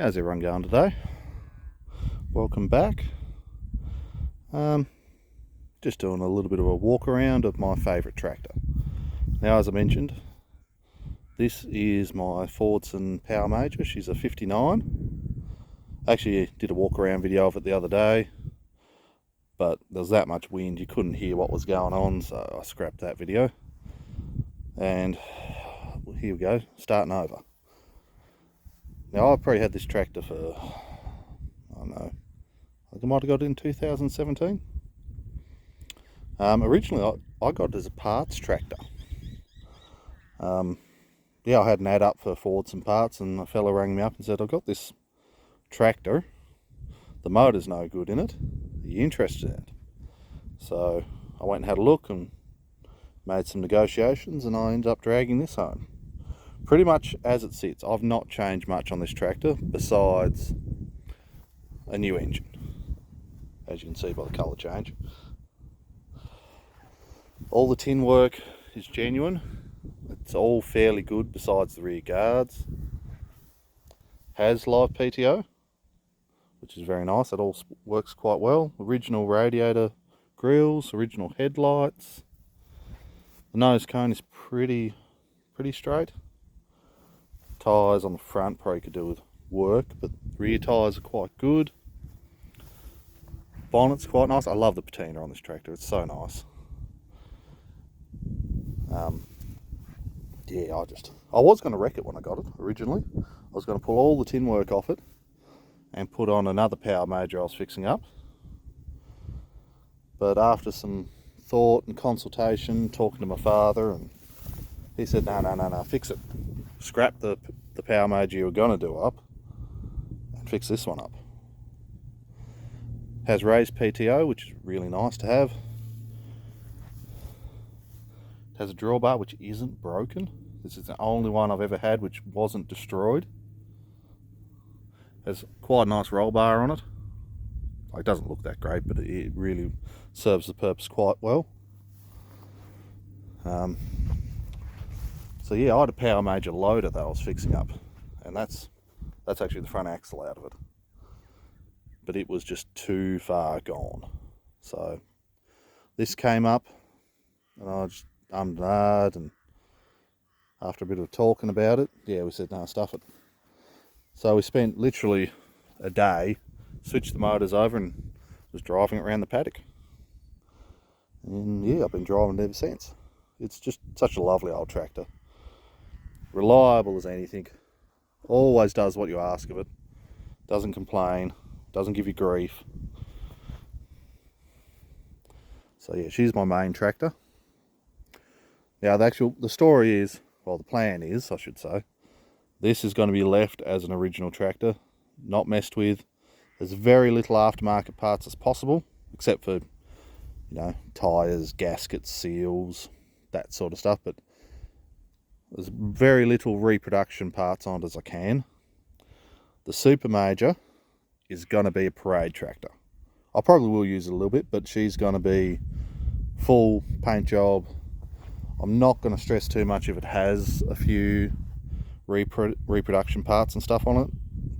How's everyone going today? Welcome back. Just doing a little bit of a walk around of my favourite tractor. Now, as I mentioned, this is my Fordson Power Major. She's a 59. Actually did a walk around video of it the other day, but there was that much wind you couldn't hear what was going on, so I scrapped that video. And here we go, starting over. Now, I've probably had this tractor for, I don't know, I think I might have got it in 2017. Originally, I got it as a parts tractor. Yeah, I had an ad up for Fordson parts, and a fellow rang me up and said, I've got this tractor, the motor's no good in it, are you interested in it? So I went and had a look and made some negotiations, and I ended up dragging this home. Pretty much as it sits. I've not changed much on this tractor besides a new engine, as you can see by the colour change. All the tin work is genuine. It's all fairly good besides the rear guards. Has live PTO, which is very nice. It all works quite well. Original radiator grills, original headlights. The nose cone is pretty straight. Tyres on the front probably could do with work, but rear tyres are quite good. Bonnet's quite nice. I love the patina on this tractor, it's so nice. Yeah, I was going to wreck it when I got it originally. I was going to pull all the tin work off it and put on another Power Major I was fixing up. But after some thought and consultation, talking to my father, and he said, no, fix it. Scrap the Power Major you were going to do up and fix this one up. Has raised PTO, which is really nice to have. It has a drawbar which isn't broken. This is the only one I've ever had which wasn't destroyed. Has quite a nice roll bar on it. It doesn't look that great, but it really serves the purpose quite well. So yeah, I had a Power Major loader that I was fixing up, and that's actually the front axle out of it. But it was just too far gone. So this came up, and I just undid, and after a bit of talking about it, yeah, we said, no, stuff it. So we spent literally a day, switched the motors over, and was driving it around the paddock. And yeah, I've been driving it ever since. It's just such a lovely old tractor. Reliable as anything. Always does what you ask of it. Doesn't complain. Doesn't give you grief. So yeah, she's my main tractor. Now the story is, well, the plan is, I should say, this is going to be left as an original tractor, not messed with. There's very little aftermarket parts as possible, except for, tyres, gaskets, seals, that sort of stuff, but there's very little reproduction parts on it as I can. The Super Major is going to be a parade tractor. I probably will use it a little bit, but she's going to be full paint job. I'm not going to stress too much if it has a few reproduction parts and stuff on it.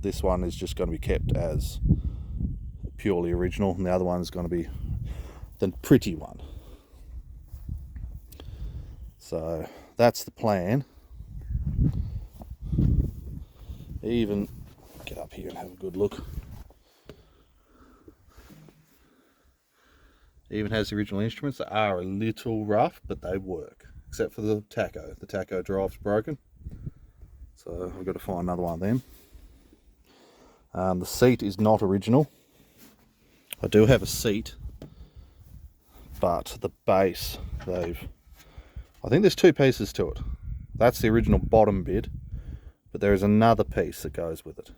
This one is just going to be kept as purely original, and the other one is going to be the pretty one. So that's the plan. Even get up here and have a good look. Even has the original instruments that are a little rough, but they work, except for the tacho. The tacho drive's broken, so I've got to find another one of them. The seat is not original. I do have a seat, but the base, I think there's two pieces to it. That's the original bottom bit, but there is another piece that goes with it.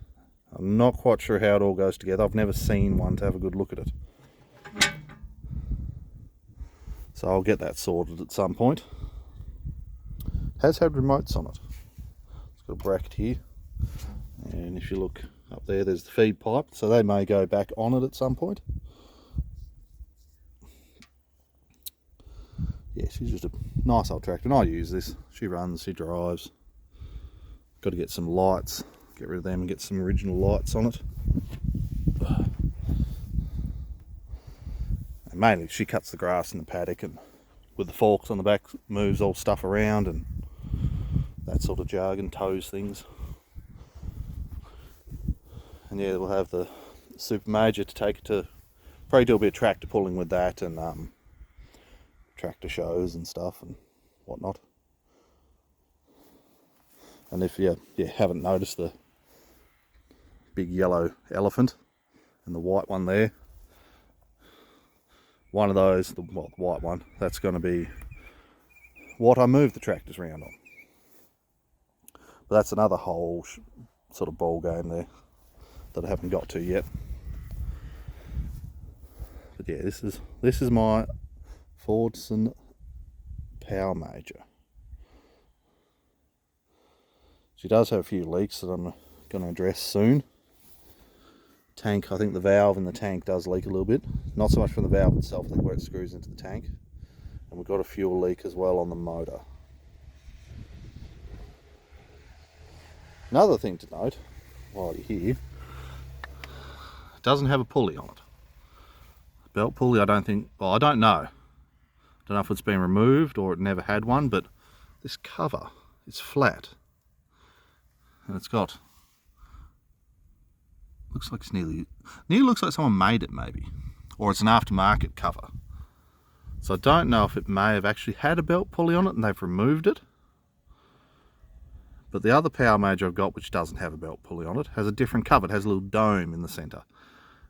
I'm not quite sure how it all goes together. I've never seen one to have a good look at it. So I'll get that sorted at some point. It has had remotes on it. It's got a bracket here, and if you look up there, there's the feed pipe, so they may go back on it at some point. Yeah, she's just a nice old tractor, and I use this. She runs, she drives. Got to get some lights, get rid of them and get some original lights on it. And mainly she cuts the grass in the paddock, and with the forks on the back moves all stuff around and that sort of jargon, tows things. And yeah, we'll have the Super Major to take it to, probably do a bit of tractor pulling with that, and tractor shows and stuff and whatnot. And if you haven't noticed the big yellow elephant and the white one there, one of those, the white one, that's going to be what I move the tractors around on. But that's another whole sort of ball game there that I haven't got to yet. But yeah, this is my Fordson Power Major. She does have a few leaks that I'm going to address soon. Tank, I think the valve in the tank does leak a little bit. Not so much from the valve itself, I think where it screws into the tank. And we've got a fuel leak as well on the motor. Another thing to note, while you're here, it doesn't have a pulley on it. Belt pulley, I don't think, well, I don't know. I don't know if it's been removed or it never had one, but this cover is flat. And it's got, looks like it's nearly looks like someone made it maybe, or it's an aftermarket cover. So I don't know if it may have actually had a belt pulley on it and they've removed it. But the other Power Major I've got, which doesn't have a belt pulley on it, has a different cover. It has a little dome in the centre,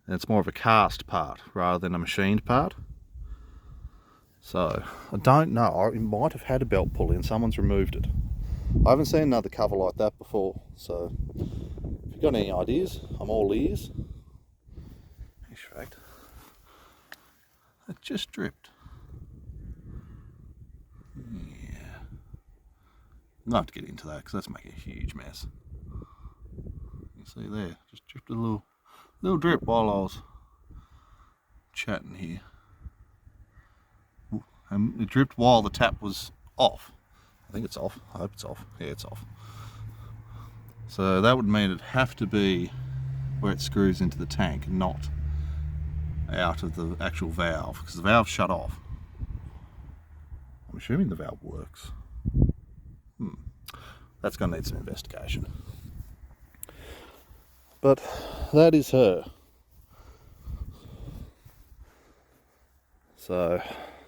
and it's more of a cast part rather than a machined part. So I don't know, it might have had a belt pulley and someone's removed it. I haven't seen another cover like that before, so if you've got any ideas, I'm all ears. In fact, it just dripped. Yeah. I'm going to have to get into that because that's making a huge mess. You see there, just dripped a little drip while I was chatting here. And it dripped while the tap was off. I think it's off. I hope it's off. Yeah, it's off. So that would mean it'd have to be where it screws into the tank, not out of the actual valve, because the valve's shut off. I'm assuming the valve works. That's going to need some investigation. But that is her. So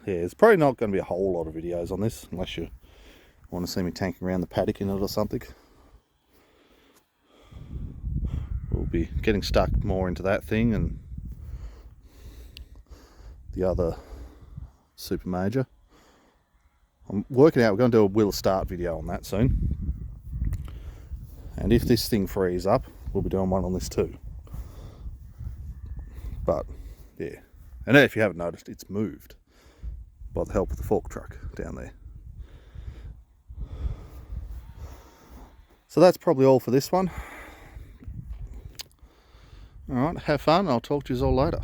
yeah, it's probably not going to be a whole lot of videos on this unless you want to see me tanking around the paddock in it or something. We'll be getting stuck more into that thing and the other Super Major. I'm working out, we're going to do a will start video on that soon. And if this thing frees up, we'll be doing one on this too. But yeah, and if you haven't noticed, it's moved by the help of the fork truck down there. So that's probably all for this one. Alright, have fun. I'll talk to you all later.